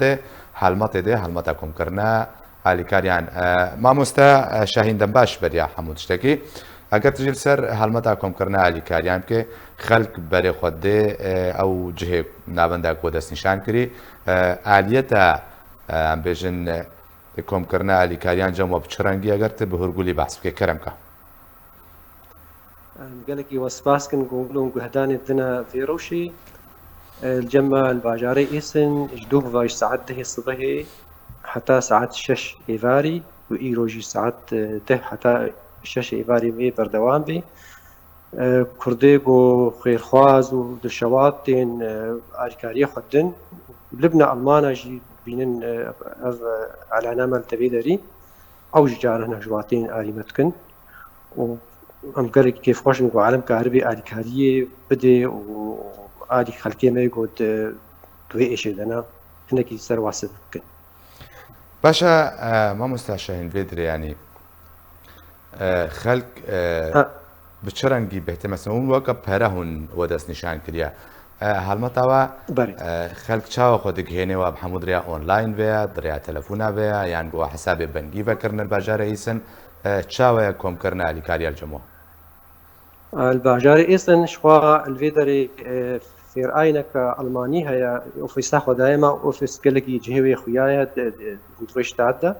هەڵمەتێ هەڵمەتێ دێ هەڵمەتە کۆمکردنا ئالیکاریان مامۆستا شاهین دەمباش بەریا هەموو شتێکی ئەگەر تژیل سەر هەڵمەتا کۆمکردنا ئالیکاریان بکێ خەڵک بەرێ خۆ دێ ئەو جهێ نابندا کۆ دەستنیشان کردی ئالیەتە بێژن کۆمکردنا ئالیکاریان جەموە بچڕەنگی ئەگەرتە بە هورگولی باس بکێ کەرەمکە قالك وسباسكن قولون قهداني دنا في روشي الجمع الباجاري إيسن جدوب فاج ساعات ده الصبح حتى ساعات 6 إيفاري وإيروجي ساعات ده حتى 6 إيفاري بي بردوان بي كرديغو خيرخواز ودشواتين آريكارية خدن لبنى ألمانا جي بينن على نامل تبيدري أو جارنا جواتين آريمتكن ام قالك كيف خوش نقول عالم كهربي آليكارية بدي وآلي خلقية ما يقول دوي إيش لنا هناك يصير واسط كن باشا ما مستعشين فيدري يعني خلق بتشرنجي بهت مثلا وقت بهرهن ودس نشان كريا هالمطاوع خلق شاو خودك هنا وبحمود ريا أونلاين بيا دريا تلفونا بيا يعني جوا حساب بنكي فكرنا الباجار إيسن شاو كم كرنا آليكاريا الجموع الباجار إيسن شوا الفيدري في رأينا ألماني هي أوفيس تاخد دائما أوفيس كلكي جهوي خيايا دويش تعدى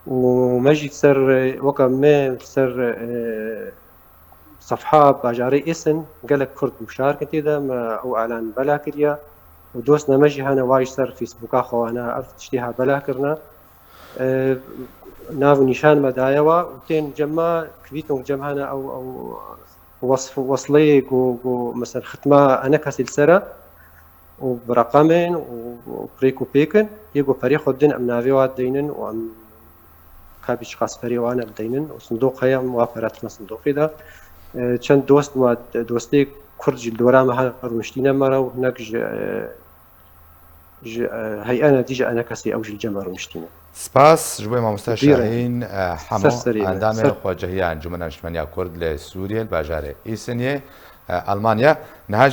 ومجي سر وقت ما سر صفحة باجاري إيسن قالك كرد مشاركة كده أو إعلان بلا كريا ودوسنا مجي هنا وايش سر فيسبوك أخو أنا أرفت اشتيها بلا كرنا ناف نشان مدايوا وتين جمع كبيتون جمعنا أو وصف وصلي جو مثلا ختمة أنا كسلسلة وبرقمين وبريكو بيكن يجو فريق الدين أم نافيوات دينن وأم كابيش قاس فريوانا بدينن وصندوق هيا موافرات ما صندوق إذا كان دوست ما دوستي كرج الدورة مع رمشتينا مرة وهناك هي أنا ديجا أنا كسي أوج الجمع رمشتينا سپاس جوی مامۆستا شاهین هەموو ئەندامی خۆجەهیان جومەنە نیشتمانیا کورد لە سووریە بەژارێ ئیسنیە ئەڵمانیا